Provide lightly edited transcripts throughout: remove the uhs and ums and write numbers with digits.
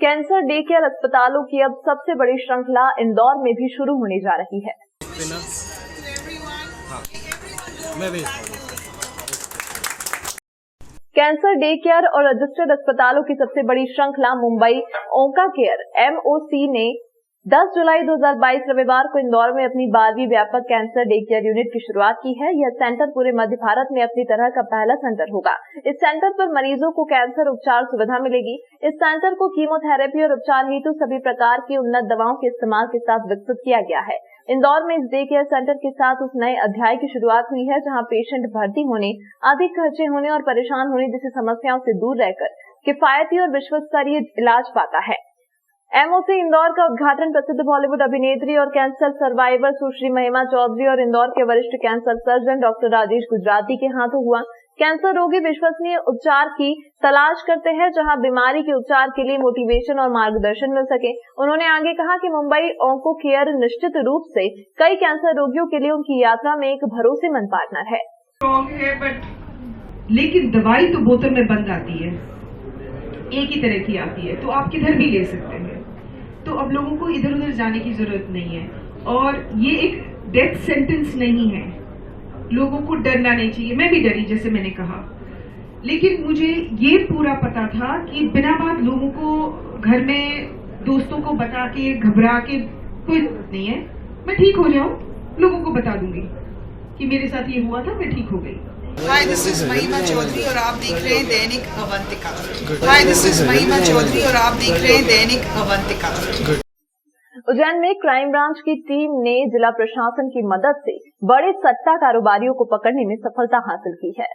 Cancer day care अस्पतालों की अब सबसे बड़ी श्रृंखला इंदौर में भी शुरू होने जा रही है। कैंसर डे केयर और रजिस्टर्ड अस्पतालों की सबसे बड़ी श्रृंखला मुंबई ओंका केयर MOC ने 10 जुलाई 2022 रविवार को इंदौर में अपनी 12वीं व्यापक कैंसर डे केयर यूनिट की शुरुआत की है। यह सेंटर पूरे मध्य भारत में अपनी तरह का पहला सेंटर होगा। इस सेंटर पर मरीजों को कैंसर उपचार सुविधा मिलेगी। इस सेंटर को कीमोथेरेपी और उपचार हेतु सभी प्रकार की उन्नत दवाओं के इस्तेमाल के साथ विकसित किया गया है। इंदौर में इस डे केयर सेंटर के साथ उस नए अध्याय की शुरुआत हुई है जहां पेशेंट भर्ती होने, अधिक खर्चे होने और परेशान होने जैसी समस्याओं से दूर रहकर किफायती और विश्वस्तरीय इलाज पाता है। MOC इंदौर का उद्घाटन प्रसिद्ध बॉलीवुड अभिनेत्री और कैंसर सर्वाइवर सुश्री महिमा चौधरी और इंदौर के वरिष्ठ cancer surgeon doctor Rajesh Gujarati के हाथों हुआ। कैंसर रोगी विश्वसनीय उपचार की तलाश करते हैं जहां बीमारी के उपचार के लिए मोटिवेशन और मार्गदर्शन मिल सके। उन्होंने आगे कहा कि मुंबई ओंको केयर निश्चित रूप से कई कैंसर रोगियों के लिए उनकी यात्रा में एक भरोसेमंद पार्टनर है। लेकिन दवाई तो बोतल में बंद आती है, एक ही तरह की आती है, तो आप किधर भी ले सकते हैं। तो अब लोगों को इधर उधर जाने की जरूरत नहीं है और ये एक डेथ सेंटेंस नहीं है। लोगों को डरना नहीं चाहिए। मैं भी डरी, जैसे मैंने कहा, लेकिन मुझे ये पूरा पता था कि बिना बात लोगों को घर में दोस्तों को बता के घबरा के कोई जरूरत नहीं है। मैं ठीक हो जाऊं, लोगों को बता दूंगी कि मेरे साथ ये हुआ था, मैं ठीक हो गई। हाय, दिस इज महिमा चौधरी और आप देख रहे हैं दैनिक अवंतिका। हाय, दिस इज महिमा चौधरी और आप देख रहे हैं दैनिक अवंतिका। उज्जैन में क्राइम ब्रांच की टीम ने जिला प्रशासन की मदद से बड़े सट्टा कारोबारियों को पकड़ने में सफलता हासिल की है।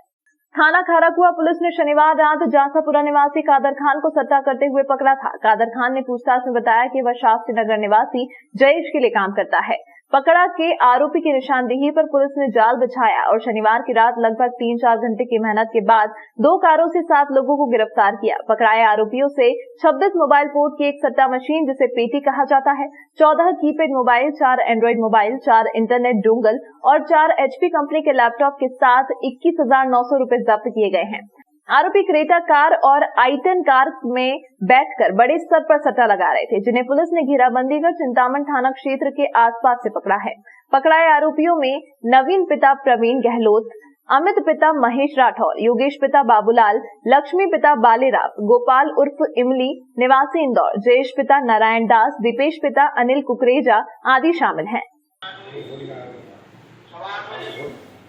थाना खाराकुआ पुलिस ने शनिवार रात जांसापुरा निवासी कादर खान को सट्टा करते हुए पकड़ा था। कादर खान ने पूछताछ में बताया कि वह शास्त्री नगर निवासी जयेश के लिए काम करता है। पकड़ा के आरोपी की निशानदेही पर पुलिस ने जाल बिछाया और शनिवार की रात लगभग 3-4 घंटे की मेहनत के बाद 2 कारों से 7 लोगों को गिरफ्तार किया। पकड़ाए आरोपियों से 26 मोबाइल पोर्ट की एक सट्टा मशीन जिसे पेटी कहा जाता है, 14 keypad mobile, 4 Android mobile, 4 internet dongle और 4 HP कंपनी के लैपटॉप के साथ 21,900 रुपए जब्त किए गए हैं। आरोपी क्रेटा कार और I10 कार में बैठकर बड़े स्तर पर सट्टा लगा रहे थे, जिन्हें पुलिस ने घेराबंदी कर चिंतामण थाना क्षेत्र के आसपास से पकड़ा है। पकड़ाए आरोपियों में नवीन पिता प्रवीण गहलोत, अमित पिता महेश राठौर, योगेश पिता बाबूलाल, लक्ष्मी पिता बालेराव, गोपाल उर्फ इमली निवासी इंदौर, जयेश पिता नारायण दास, दीपेश पिता अनिल कुकरेजा आदि शामिल हैं।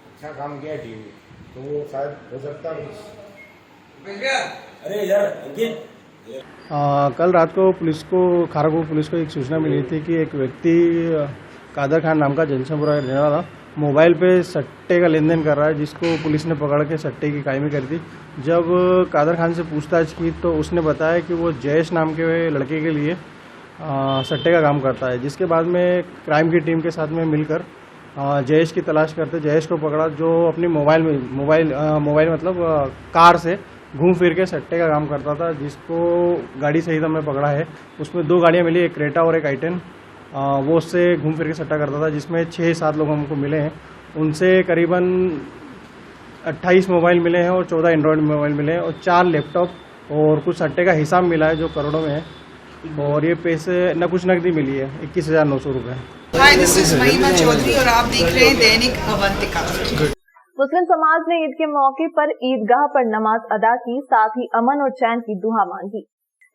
अच्छा काम किया टीम, तो शायद हो सकता है। कल रात को खाराकुआ पुलिस को एक सूचना मिली थी कि एक व्यक्ति कादर खान नाम का जांसापुरा रहने वाला मोबाइल पे सट्टे का लेन देन कर रहा है, जिसको पुलिस ने पकड़ के सट्टे की कायमी करी थी। जब कादर खान से पूछताछ की तो उसने बताया कि वो जयेश नाम के लड़के के लिए सट्टे का काम करता है, जिसके बाद में क्राइम की टीम के साथ में मिलकर जयेश की तलाश करते जयेश को पकड़ा, जो अपनी मोबाइल मतलब कार से घूम फिर के सट्टे का काम करता था, जिसको गाड़ी सहित हमने पकड़ा है। उसमें 2 गाड़ियां मिली, एक क्रेटा और एक I10। वो उससे घूम फिर के सट्टा करता था, जिसमें 6-7 लोग हमको मिले हैं। उनसे करीबन 28 मोबाइल मिले हैं और 14 एंड्रॉयड मोबाइल मिले हैं और 4 लैपटॉप और कुछ सट्टे का हिसाब मिला है जो करोड़ों में है। और ये पैसे न कुछ नकदी मिली है 21,900 रुपये। हाय, दिस इज महिमा चौधरी और आप देख रहे हैं दैनिक अवंतिका। मुस्लिम समाज ने ईद के मौके पर ईदगाह पर नमाज अदा की, साथ ही अमन और चैन की दुआ मांगी।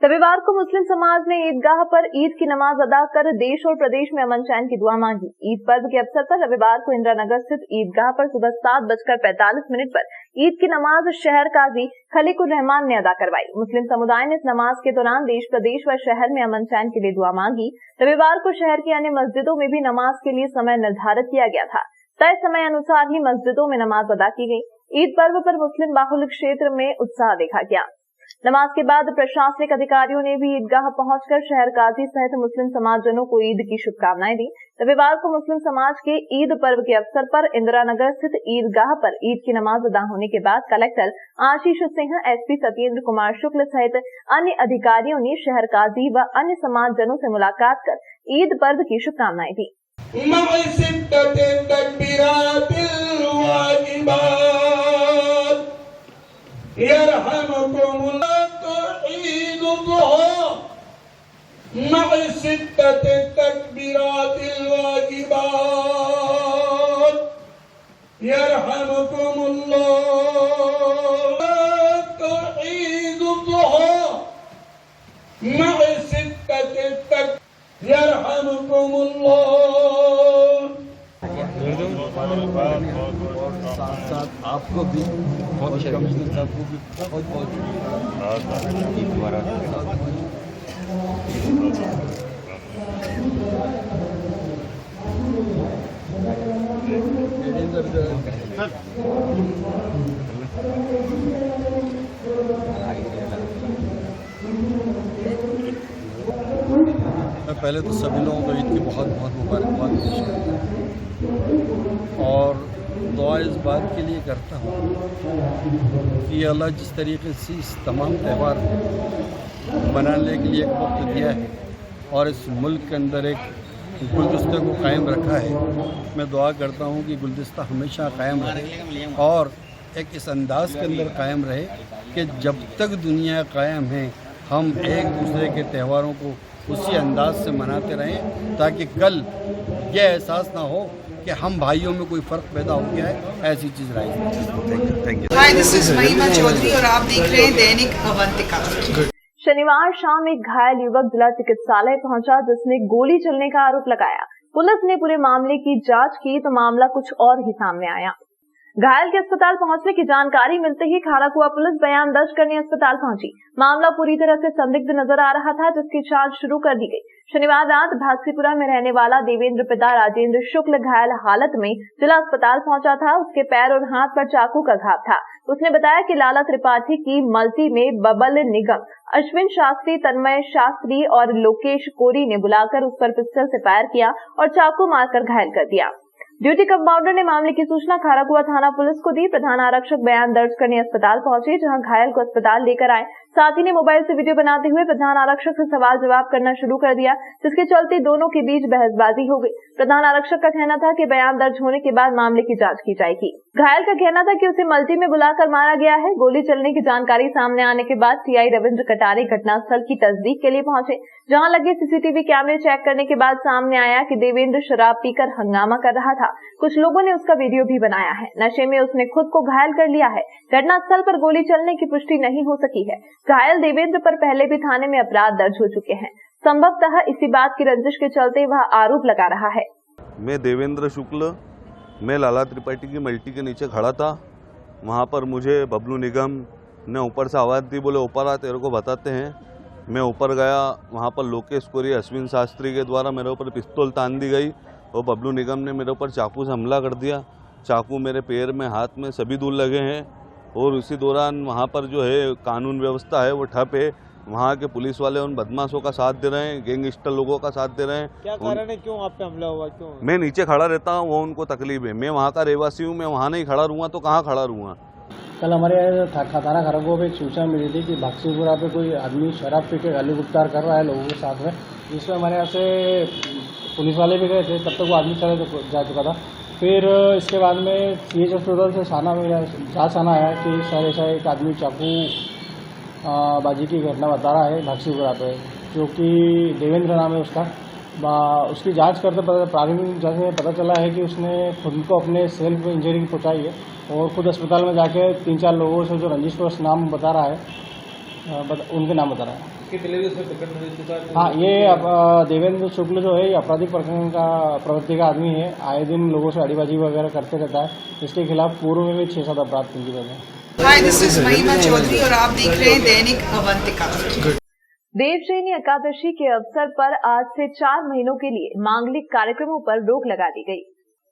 रविवार को मुस्लिम समाज ने ईदगाह पर ईद की नमाज अदा कर देश और प्रदेश में अमन चैन की दुआ मांगी। ईद पर्व के अवसर पर रविवार को इंदिरा नगर स्थित ईदगाह पर सुबह 7:45 पर ईद की नमाज शहर काजी खलीकुर रहमान ने अदा करवाई। मुस्लिम समुदाय ने इस नमाज के दौरान देश, प्रदेश व शहर में अमन चैन के लिए दुआ मांगी। रविवार को शहर की अन्य मस्जिदों में भी नमाज के लिए समय निर्धारित किया गया था। तय समय अनुसार ही मस्जिदों में नमाज अदा की गई। ईद पर्व पर मुस्लिम बाहुल्य क्षेत्र में उत्साह देखा गया। नमाज के बाद प्रशासनिक अधिकारियों ने भी ईदगाह पहुंचकर शहर काजी सहित मुस्लिम समाजजनों को ईद की शुभकामनाएं दी। रविवार को मुस्लिम समाज के ईद पर्व के अवसर पर इंदिरा नगर स्थित ईदगाह पर ईद की नमाज अदा होने के बाद कलेक्टर आशीष सिंह, SP सत्येंद्र कुमार शुक्ल सहित अन्य अधिकारियों ने शहर काजी व अन्य समाजजनों से मुलाकात कर ईद पर्व की शुभकामनाएं दी। मअ सित्तति तकबीरातिल वाजिबात यरहमुकुमुल्लाह तईदुहा मअ सित्तति तक साथ साथ आपको भी बहुत कमिश्नर साहब को भी बहुत बहुत मैं पहले तो सभी लोगों को ईद की बहुत बहुत मुबारकबाद पेश करता हूँ और दुआ इस बात के लिए करता हूँ कि अल्लाह जिस तरीके से इस तमाम त्यौहार मनाने के लिए एक वक्त दिया है और इस मुल्क के अंदर एक गुलदस्ते को कायम रखा है, मैं दुआ करता हूँ कि गुलदस्ता हमेशा कायम रहे और एक इस अंदाज के अंदर कायम रहे कि जब तक दुनिया कायम है हम एक दूसरे के त्योहारों को उसी अंदाज से मनाते रहें ताकि कल यह एहसास ना हो कि हम भाइयों में कोई फ़र्क पैदा हो गया है, ऐसी चीज़ rise. Thank you. Hi, this is Mahima Chaudhary और आप देख रहे हैं दैनिक अवंतिका। शनिवार शाम एक घायल युवक जिला चिकित्सालय पहुंचा जिसने गोली चलने का आरोप लगाया। पुलिस ने पूरे मामले की जांच की तो मामला कुछ और ही सामने आया। घायल के अस्पताल पहुंचने की जानकारी मिलते ही खाराकुआ पुलिस बयान दर्ज करने अस्पताल पहुंची। मामला पूरी तरह से संदिग्ध नजर आ रहा था जिसकी जांच शुरू कर दी गई। शनिवार रात भागसीपुरा में रहने वाला देवेंद्र पिता राजेंद्र शुक्ल घायल हालत में जिला अस्पताल पहुंचा था। उसके पैर और हाथ पर चाकू का घाव था। उसने बताया कि लाला त्रिपाठी की मल्टी में बबल निगम, अश्विन शास्त्री, तन्मय शास्त्री और लोकेश कोरी ने बुलाकर उस पर पिस्टल से फायर किया और चाकू मारकर घायल कर दिया। ड्यूटी कंपाउंडर ने मामले की सूचना खाराकुआ थाना पुलिस को दी। प्रधान आरक्षक बयान दर्ज करने अस्पताल पहुंचे जहां घायल को अस्पताल लेकर आए। साथ ही ने मोबाइल से वीडियो बनाते हुए प्रधान आरक्षक से सवाल जवाब करना शुरू कर दिया जिसके चलते दोनों के बीच बहसबाजी हो गई। प्रधान आरक्षक का कहना था कि बयान दर्ज होने के बाद मामले की जांच की जाएगी। घायल का कहना था कि उसे मल्टी में बुलाकर मारा गया है। गोली चलने की जानकारी सामने आने के बाद टीआई रविंद्र कटारे घटनास्थल की तस्दीक के लिए पहुंचे जहां लगे सीसीटीवी कैमरे चेक करने के बाद सामने आया कि देवेंद्र शराब पीकर हंगामा कर रहा था। कुछ लोगों ने उसका वीडियो भी बनाया है। नशे में उसने खुद को घायल कर लिया है। घटनास्थल पर गोली चलने की पुष्टि नहीं हो सकी है। घायल देवेंद्र पर पहले भी थाने में अपराध दर्ज हो चुके हैं। संभवतः इसी बात की रंजिश के चलते वह आरोप लगा रहा है। मैं देवेंद्र शुक्ल, मैं लाला त्रिपाठी की मल्टी के नीचे खड़ा था। वहाँ पर मुझे बबलू निगम ने ऊपर से आवाज़ दी, बोले ऊपर आ, तेरे को बताते हैं। मैं ऊपर गया, वहाँ पर लोकेश कोरी, अश्विन शास्त्री के द्वारा मेरे ऊपर पिस्तौल तान दी गई और बबलू निगम ने मेरे ऊपर चाकू से हमला कर दिया। चाकू मेरे पैर में, हाथ में सभी दूर लगे हैं और उसी दौरान वहाँ पर जो है कानून व्यवस्था है वो ठप है। वहाँ के पुलिस वाले उन बदमाशों का साथ दे रहे हैं, गैंगस्टर लोगों का साथ दे रहे हैं। क्या कारण है, क्यों आप पे हमला हुआ, क्यों? मैं नीचे खड़ा रहता हूँ, वो उनको तकलीफ है। मैं वहाँ का रहवासी हूँ, मैं वहाँ नहीं खड़ा रहूँगा तो कहाँ खड़ा रहूँगा। कल हमारे थाना खाराकुआ पे एक सूचना मिली थी कि भागसीपुरा पे कोई आदमी शराब पी के गाली गुप्तार कर रहा है लोगों के साथ में, जिसमें हमारे यहाँ से पुलिस वाले भी गए थे। तब तक वो आदमी चला जा चुका था। फिर इसके बाद में CH हॉस्पिटल से जांच आना आया कि सर ऐसा एक आदमी चाकू बाजी की घटना बता रहा है भागसीपुरा पे, जो कि देवेंद्र नाम है उसका। उसकी जांच करते प्रारंभिक जांच में पता चला है कि उसने खुद को अपने सेल्फ इंजरी पहुंचाई है और खुद अस्पताल में जाके 3-4 लोगों से जो रंजिश कोष नाम बता रहा है, उनके नाम बता रहा है। हाँ, ये देवेंद्र शुक्ल जो है ये आपराधिक प्रवृत्ति का आदमी है। आए दिन लोगों से अड़ीबाजी वगैरह करते रहता है। इसके खिलाफ पूर्व में भी 6-7 अपराध पंजीबद्ध हैं। हाय, दिस इज महिमा चौधरी और आप देख रहे हैं दैनिक अवंतिका। देवशयनी एकादशी के अवसर पर आज से 4 महीनों के लिए मांगलिक कार्यक्रमों पर रोक लगा दी गई।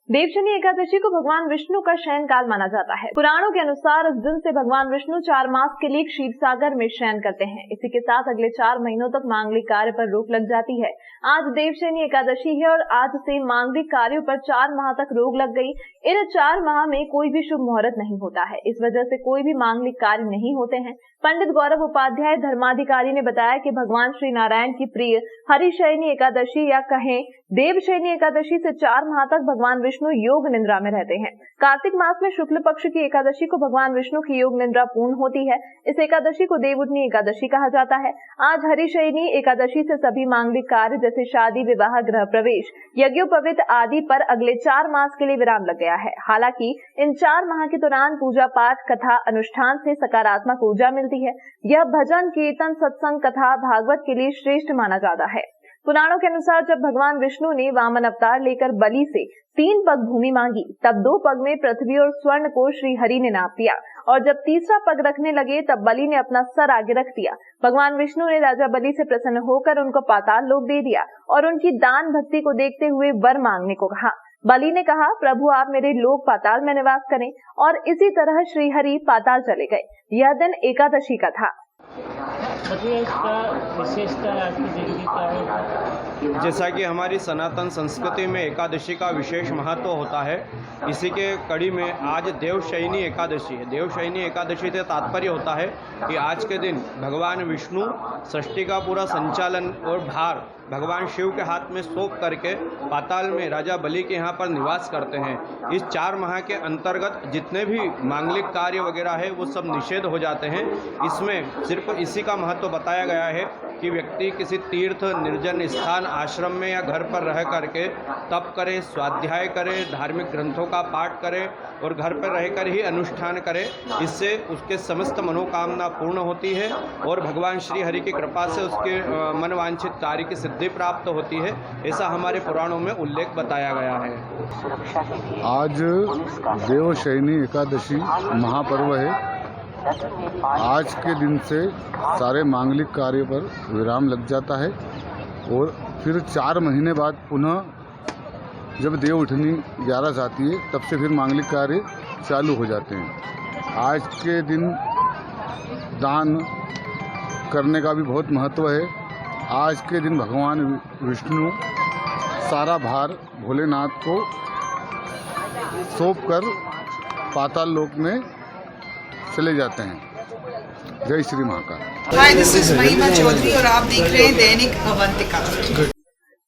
देवशयनी एकादशी को भगवान विष्णु का शयन काल माना जाता है। पुराणों के अनुसार इस दिन से भगवान विष्णु 4 मास के लिए क्षीर सागर में शयन करते हैं। इसी के साथ अगले 4 महीनों तक मांगलिक कार्य पर रोक लग जाती है। आज देवशयनी एकादशी है और आज से मांगलिक कार्यों पर 4 माह तक रोक लग गई। इन 4 माह में कोई भी शुभ मुहूर्त नहीं होता है। इस वजह से कोई भी मांगलिक कार्य नहीं होते हैं। पंडित गौरव उपाध्याय धर्माधिकारी ने बताया कि भगवान श्री नारायण की प्रिय हरिशयनी एकादशी या कहें देवशयनी एकादशी से 4 माह तक भगवान विष्णु योग निद्रा में रहते हैं। कार्तिक मास में शुक्ल पक्ष की एकादशी को भगवान विष्णु की योग निद्रा पूर्ण होती है। इस एकादशी को देवउठनी एकादशी कहा जाता है। आज हरिशयनी एकादशी से सभी मांगलिक कार्य जैसे शादी, विवाह, गृह प्रवेश, यज्ञोपवीत आदि पर अगले 4 मास के लिए विराम लग गया है। हालांकि इन 4 माह के दौरान पूजा पाठ, कथा, अनुष्ठान से सकारात्मक ऊर्जा मिलती है। यह भजन, कीर्तन, सत्संग, कथा, भागवत के लिए श्रेष्ठ माना जाता है। पुराणों के अनुसार जब भगवान विष्णु ने वामन अवतार लेकर बलि से 3 पग भूमि मांगी, तब 2 पग में पृथ्वी और स्वर्ण को श्री हरि ने नाप दिया और जब तीसरा पग रखने लगे तब बलि ने अपना सर आगे रख दिया। भगवान विष्णु ने राजा बलि से प्रसन्न होकर उनको पाताल लोक दे दिया और उनकी दान भक्ति को देखते हुए वर मांगने को कहा। बलि ने कहा, प्रभु आप मेरे लोक पाताल में निवास करें, और इसी तरह श्री हरि पाताल चले गए। यह दिन एकादशी का था। विशेषता आज की जिंदगी का है। जैसा कि हमारी सनातन संस्कृति में एकादशी का विशेष महत्व होता है, इसी के कड़ी में आज देवशयनी एकादशी है। देवशयनी एकादशी से तात्पर्य होता है कि आज के दिन भगवान विष्णु सृष्टि का पूरा संचालन और भार भगवान शिव के हाथ में सौंप करके पाताल में राजा बलि के यहाँ पर निवास करते हैं। इस 4 माह के अंतर्गत जितने भी मांगलिक कार्य वगैरह है वो सब निषेध हो जाते हैं। इसमें सिर्फ इसी का महत्व बताया गया है कि व्यक्ति किसी तीर्थ, निर्जन स्थान, आश्रम में या घर पर रह करके तप करे, स्वाध्याय करे, धार्मिक ग्रंथों का पाठ करे और घर पर रहकर ही अनुष्ठान करे। इससे उसके समस्त मनोकामना पूर्ण होती है और भगवान श्री हरि की कृपा से उसके मनवांछित कार्य की सिद्धि प्राप्त होती है। ऐसा हमारे पुराणों में उल्लेख बताया गया है। आज देवशयनी एकादशी महापर्व है। आज के दिन से सारे मांगलिक कार्य पर विराम लग जाता है और फिर 4 महीने बाद पुनः जब देवउठनी 11 आती है तब से फिर मांगलिक कार्य चालू हो जाते हैं। आज के दिन दान करने का भी बहुत महत्व है। आज के दिन भगवान विष्णु सारा भार भोलेनाथ को सौंप कर पाताल लोक में चले जाते हैं। जय श्री महाकाल। हाय, दिस इज महिमा चौधरी और आप देख रहे हैं दैनिक अवंतिका।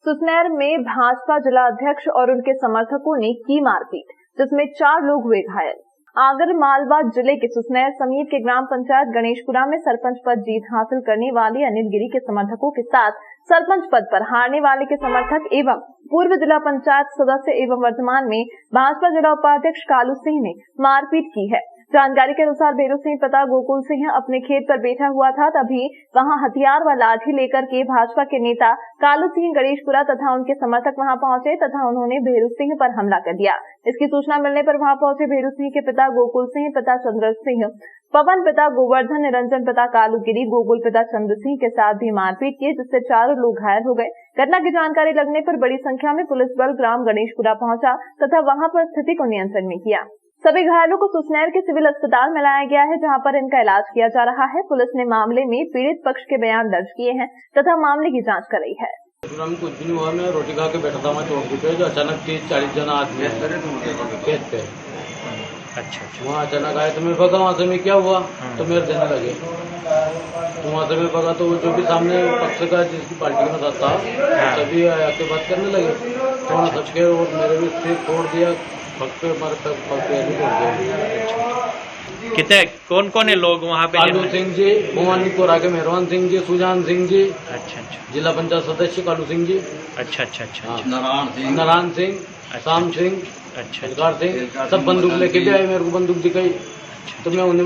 सुसनेर में भाजपा जिला अध्यक्ष और उनके समर्थकों ने की मारपीट, जिसमें 4 लोग हुए घायल। आगर मालवा जिले के सुसनेर समीप के ग्राम पंचायत गणेशपुरा में सरपंच पद जीत हासिल करने वाले अनिल गिरी के समर्थकों के साथ सरपंच पद पर हारने वाले के समर्थक एवं पूर्व जिला पंचायत सदस्य एवं वर्तमान में भाजपा जिला उपाध्यक्ष कालू सिंह ने मारपीट की है। जानकारी के अनुसार भेरू सिंह पिता गोकुल सिंह अपने खेत पर बैठा हुआ था, तभी वहां हथियार व लाठी लेकर के भाजपा के नेता कालू सिंह गणेशपुरा तथा उनके समर्थक वहां पहुंचे तथा उन्होंने भेरू सिंह पर हमला कर दिया। इसकी सूचना मिलने पर वहां पहुंचे भेरू सिंह के पिता गोकुल सिंह, पिता चंद्र सिंह, पवन पिता गोवर्धन, निरंजन पिता कालू गिरी, गोकुल पिता चंद्र सिंह के साथ भी मारपीट की, जिससे 4 लोग घायल हो गए। घटना की जानकारी लगने पर बड़ी संख्या में पुलिस बल ग्राम गणेशपुरा पहुंचा तथा वहां पर स्थिति को नियंत्रण में किया। सभी घायलों को सुसनेर के सिविल अस्पताल में लाया गया है, जहां पर इनका इलाज किया जा रहा है। पुलिस ने मामले में पीड़ित पक्ष के बयान दर्ज किए हैं तथा मामले की जांच कर रही है। कुछ दिन हुआ, मैं रोटी खा के बैठा था, मैं चौक पे, जो अचानक 30-40 जना आदमी खेत पे। अच्छा। वहाँ अचानक आए तो मैं भगा, वहाँ से मैं क्या हुआ तो मेरे देने लगे, तो वहाँ से मैं भगा तो जो भी सामने पक्ष का जिसकी पार्टी में साथ था सभी आके बात करने लगे, तो सबके और मेरे भी सिर तोड़ दिया, पक्ष हमारे तोड़ दिया। कितने कौन कौन है लोग वहाँ पे? कालू सिंह जी, भवानीपुरा के मेहरबान सिंह जी, सुजान सिंह जी, अच्छा, जिला पंचायत सदस्य कालू सिंह जी, अच्छा, नारायण सिंह, शाम सिंह, सरकार सिंह, सब बंदूक लेके भी आए, मेरे को बंदूक दिखाई, तो मैं उन्हें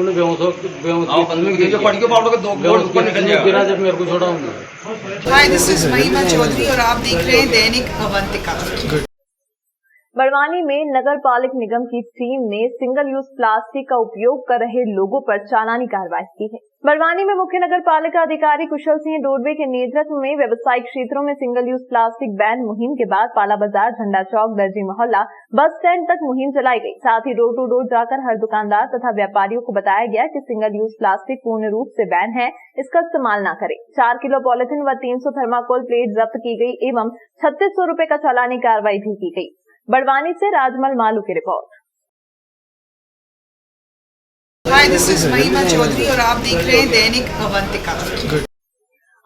गिरा जब मेरे को छोड़ा हूँ। हाय, दिस इज महिमा चौधरी और आप देख रहे हैं दैनिक अवंतिका। बड़वानी में नगर पालिक निगम की टीम ने सिंगल यूज प्लास्टिक का उपयोग कर रहे लोगों पर चालानी कार्रवाई की है। बड़वानी में मुख्य नगर पालिका अधिकारी कुशल सिंह डोडवे के नेतृत्व में व्यवसायिक क्षेत्रों में सिंगल यूज प्लास्टिक बैन मुहिम के बाद पाला बाजार, झंडा चौक, दर्जी मोहल्ला, बस स्टैंड तक मुहिम चलाई गई। साथ ही डोर टू डोर जाकर हर दुकानदार तथा व्यापारियों को बताया गया कि सिंगल यूज प्लास्टिक पूर्ण रूप से बैन है, इसका इस्तेमाल न करें। 4 किलो पॉलिथीन व 300 थर्माकोल प्लेट जब्त की गई एवं 3600 रुपए का चालानी कार्रवाई भी की गई। बड़वानी से राजमल मालू की report. Hi, this is Mahima Chaudhary और आप देख रहे हैं दैनिक अवंतिका।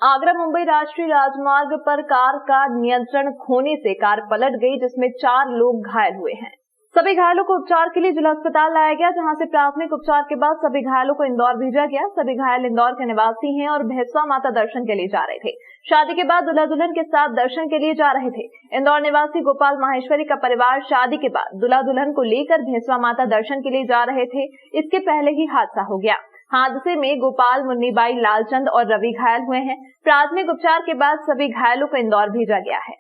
आगरा मुंबई राष्ट्रीय राजमार्ग पर कार का नियंत्रण खोने से कार पलट गई, जिसमें 4 लोग घायल हुए हैं। सभी घायलों को उपचार के लिए जिला अस्पताल लाया गया, जहां से प्राथमिक उपचार के बाद सभी घायलों को इंदौर भेजा गया। सभी घायल इंदौर के निवासी हैं और भैंसवा माता दर्शन के लिए जा रहे थे। शादी के बाद दूल्हा दुल्हन के साथ दर्शन के लिए जा रहे थे। इंदौर निवासी गोपाल माहेश्वरी का परिवार शादी के बाद दूल्हा दुल्हन को लेकर भैंसवा माता दर्शन के लिए जा रहे थे। इसके पहले ही हादसा हो गया। हादसे में गोपाल, मुन्नीबाई, लालचंद और रवि घायल हुए हैं। प्राथमिक उपचार के बाद सभी घायलों को इंदौर भेजा गया है।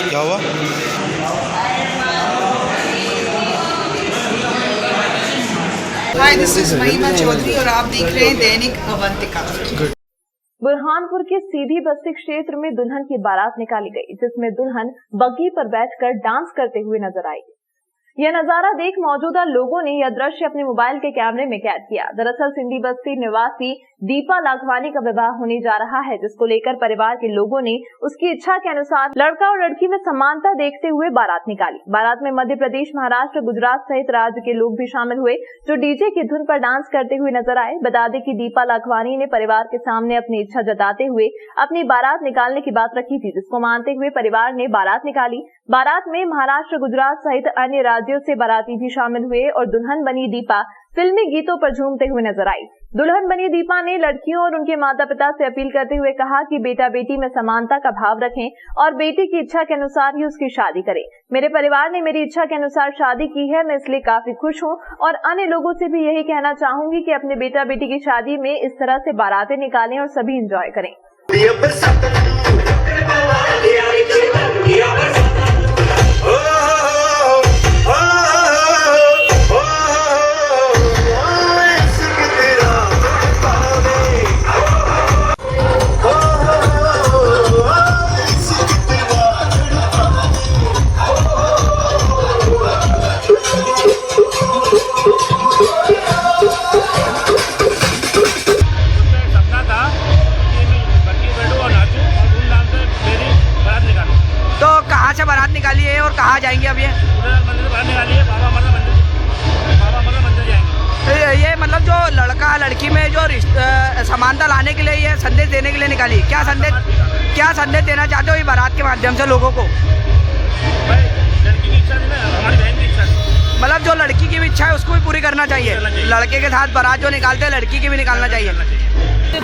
क्या हुआ? हाय, दिस इज महिमा चौधरी और आप देख रहे हैं दैनिक अवंतिका। बुरहानपुर के सीधी बस्ती क्षेत्र में दुल्हन की बारात निकाली गई, जिसमें दुल्हन बग्गी पर बैठकर डांस करते हुए नजर आई। यह नजारा देख मौजूदा लोगों ने यह दृश्य अपने मोबाइल के कैमरे में कैद किया। दरअसल सिंधी बस्ती निवासी दीपा लाखवानी का विवाह होने जा रहा है, जिसको लेकर परिवार के लोगों ने उसकी इच्छा के अनुसार लड़का और लड़की में समानता देखते हुए बारात निकाली। बारात में मध्य प्रदेश, महाराष्ट्र, गुजरात सहित राज्य के लोग भी शामिल हुए, जो डीजे की धुन पर डांस करते हुए नजर आए। बता दें कि दीपा लाखवानी ने परिवार के सामने अपनी इच्छा जताते हुए अपनी बारात निकालने की बात रखी थी, जिसको मानते हुए परिवार ने बारात निकाली। बारात में महाराष्ट्र, गुजरात सहित अन्य राज्यों से बाराती भी शामिल हुए और दुल्हन बनी दीपा फिल्मी गीतों पर झूमते हुए नजर आई। दुल्हन बनी दीपा ने लड़कियों और उनके माता पिता से अपील करते हुए कहा कि बेटा बेटी में समानता का भाव रखें और बेटी की इच्छा के अनुसार ही उसकी शादी करें। मेरे परिवार ने मेरी इच्छा के अनुसार शादी की है, मैं इसलिए काफी खुश हूं और अन्य लोगों से भी यही कहना चाहूंगी कि अपने बेटा बेटी की शादी में इस तरह से बारातें निकालें और सभी एंजॉय करें। बारात निकाली है और कहाँ जाएंगे अब ये? बारात निकाली है, बाबा अमरनाथ मंदिर जाएंगे। ये मतलब जो लड़का लड़की में जो समानता लाने के लिए ये संदेश देने के लिए निकाली, क्या संदेश देना चाहते हो ये बारात के माध्यम से लोगों को? भाई लड़की की इच्छा नहीं है, हमारी बहन की इच्छा है। मतलब जो लड़की की भी इच्छा है उसको भी पूरी करना चाहिए। लड़के के साथ बारात जो निकालते हैं लड़की की भी निकालना चाहिए।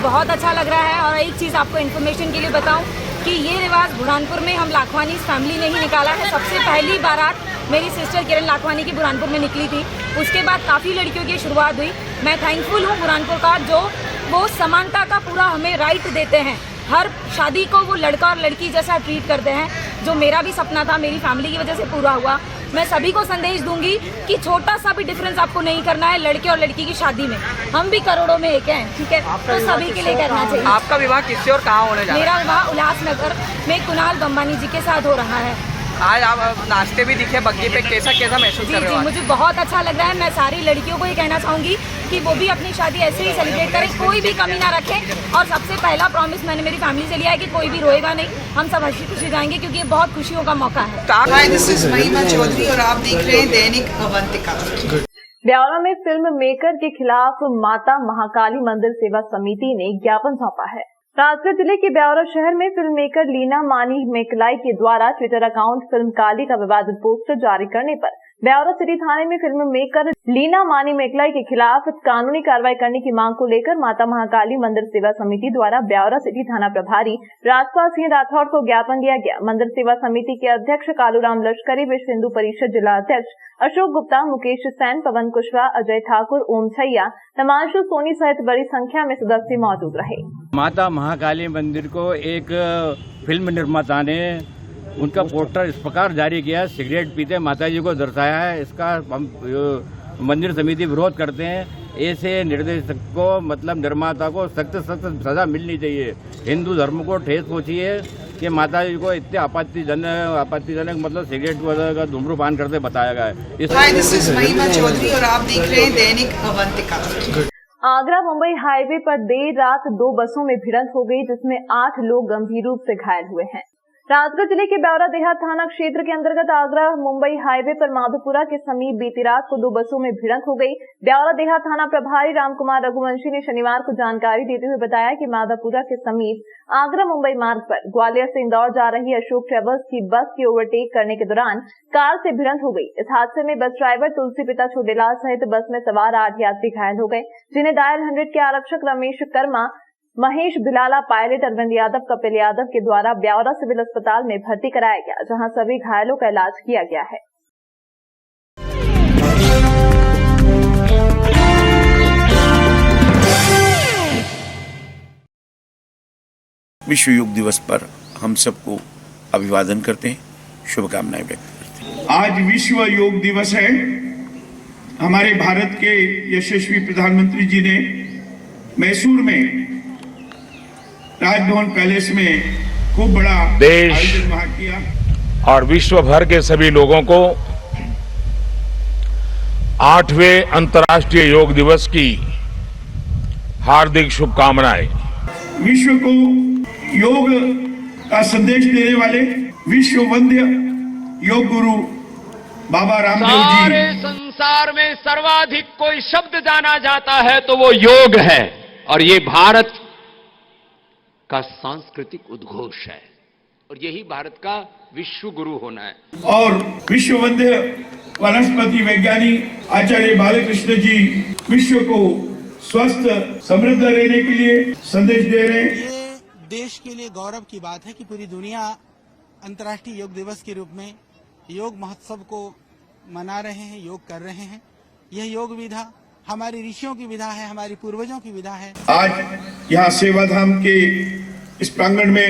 बहुत अच्छा लग रहा है। और एक चीज़ आपको इन्फॉर्मेशन के लिए बताऊं कि ये रिवाज बुरहानपुर में हम लाखवानी फैमिली ने ही निकाला है। सबसे पहली बारात मेरी सिस्टर किरण लाखवानी की बुरहानपुर में निकली थी। उसके बाद काफ़ी लड़कियों की शुरुआत हुई। मैं थैंकफुल हूँ बुरहानपुर का, जो वो समानता का पूरा हमें राइट देते हैं। हर शादी को वो लड़का और लड़की जैसा ट्रीट करते हैं, जो मेरा भी सपना था, मेरी फैमिली की वजह से पूरा हुआ। मैं सभी को संदेश दूंगी कि छोटा सा भी डिफरेंस आपको नहीं करना है लड़के और लड़की की शादी में। हम भी करोड़ों में एक हैं, ठीक है? तो सभी के लिए करना चाहिए। आपका विवाह किससे और कहाँ होने जा रहा है? मेरा विवाह उल्लासनगर में कुणाल बंबानी जी के साथ हो रहा है। आज आप नाचते भी दिखे बग्गी पे, कैसा महसूस कर रहे हो? मुझे बहुत अच्छा लग रहा है। मैं सारी लड़कियों को ये कहना चाहूँगी कि वो भी अपनी शादी ऐसे ही सेलिब्रेट करें, कोई भी कमी ना रखें। और सबसे पहला प्रॉमिस मैंने मेरी फैमिली से लिया है कि कोई भी रोएगा नहीं, हम सब हंसी खुशी जाएंगे, क्योंकि ये बहुत खुशियों का मौका है। हाय, दिस इज महिमा चौधरी और आप देख रहे हैं दैनिक अवंतिका। ब्यावरा में फिल्म मेकर के खिलाफ माता महाकाली मंदिर सेवा समिति ने ज्ञापन सौंपा है। राजगढ़ जिले के ब्यावरा शहर में फिल्म मेकर लीना मानी मेकलाई के द्वारा ट्विटर अकाउंट फिल्म काली का विवादित पोस्टर जारी करने पर ब्यावरा सिटी थाने में फिल्म मेकर लीना मानी मेकलाई के खिलाफ कानूनी कार्रवाई करने की मांग को लेकर माता महाकाली मंदिर सेवा समिति द्वारा ब्यावरा सिटी थाना प्रभारी राजपाल सिंह राठौड़ को ज्ञापन दिया गया। मंदिर सेवा समिति के अध्यक्ष कालूराम लश्करी, विश्व हिंदू परिषद जिला अध्यक्ष अशोक गुप्ता, मुकेश सैन, पवन कुशवाहा, अजय ठाकुर, ओम छैया, हिमांशु सोनी सहित बड़ी संख्या में सदस्य मौजूद रहे। माता महाकाली मंदिर को एक फिल्म निर्माता ने उनका पोस्टर इस प्रकार जारी किया, सिगरेट पीते माता जी को दर्शाया है। इसका हम मंदिर समिति विरोध करते हैं। ऐसे निर्देशक को मतलब निर्माता को सख्त सजा मिलनी चाहिए। हिंदू धर्म को ठेस पहुंची है कि माता जी को इतने आपत्तिजनक मतलब सिगरेट वगैरह का धूम्रपान करते बताया गया है। हाय, दिस इज महिमा चौधरी और आप देख रहे हैं दैनिक अवंतिका। आगरा मुंबई हाईवे पर देर रात 2 बसों में भिड़ंत हो गई, जिसमें 8 लोग गंभीर रूप से घायल हुए हैं। राजगढ़ जिले के ब्यावरा देहात थाना क्षेत्र के अंतर्गत आगरा मुंबई हाईवे पर माधोपुरा के समीप बीती रात को 2 बसों में भिड़ंत हो गई। ब्यावरा देहात थाना प्रभारी रामकुमार रघुवंशी ने शनिवार को जानकारी देते हुए बताया कि माधोपुरा के समीप आगरा मुंबई मार्ग पर ग्वालियर से इंदौर जा रही अशोक ट्रेवल्स की बस की ओवरटेक करने के दौरान कार से भिड़ंत हो गई। इस हादसे में बस ड्राइवर तुलसी पिता छोटेलाल सहित बस में सवार 8 यात्री घायल हो गए, जिन्हें डायल 100 के आरक्षक रमेश कर्मा, महेश बिलाला, पायलट अरविंद यादव, कपिल यादव के द्वारा ब्यावरा सिविल अस्पताल में भर्ती कराया गया, जहां सभी घायलों का इलाज किया गया है। विश्व योग दिवस पर हम सबको अभिवादन करते हैं, शुभकामनाएं व्यक्त करते हैं। आज विश्व योग दिवस है। हमारे भारत के यशस्वी प्रधानमंत्री जी ने मैसूर में राजभवन पैलेस में खूब बड़ा देश आयोजन वहां किया और विश्व भर के सभी लोगों को 8वें अंतर्राष्ट्रीय योग दिवस की हार्दिक शुभकामनाएं। विश्व को योग का संदेश देने वाले विश्व वंद्य योग गुरु बाबा रामदेव जी। सारे संसार में सर्वाधिक कोई शब्द जाना जाता है तो वो योग है, और ये भारत का सांस्कृतिक उद्घोष है, और यही भारत का विश्व गुरु होना है। और विश्व वंद्य वनस्पति वैज्ञानिक आचार्य बालकृष्ण जी विश्व को स्वस्थ समृद्ध रहने के लिए संदेश दे रहे हैं। ये देश के लिए गौरव की बात है कि पूरी दुनिया अंतर्राष्ट्रीय योग दिवस के रूप में योग महोत्सव को मना रहे हैं, योग कर रहे हैं। यह योग विधा हमारी ऋषियों की विधा है, हमारी पूर्वजों की विधा है। आज यहाँ सेवाधाम के इस प्रांगण में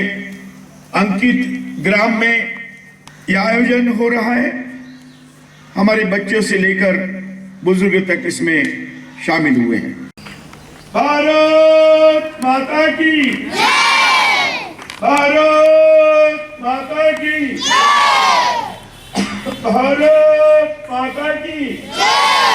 अंकित ग्राम में यह आयोजन हो रहा है। हमारे बच्चों से लेकर बुजुर्ग तक इसमें शामिल हुए हैं। भारत माता की जय! भारत माता की जय! भारत माता की जय!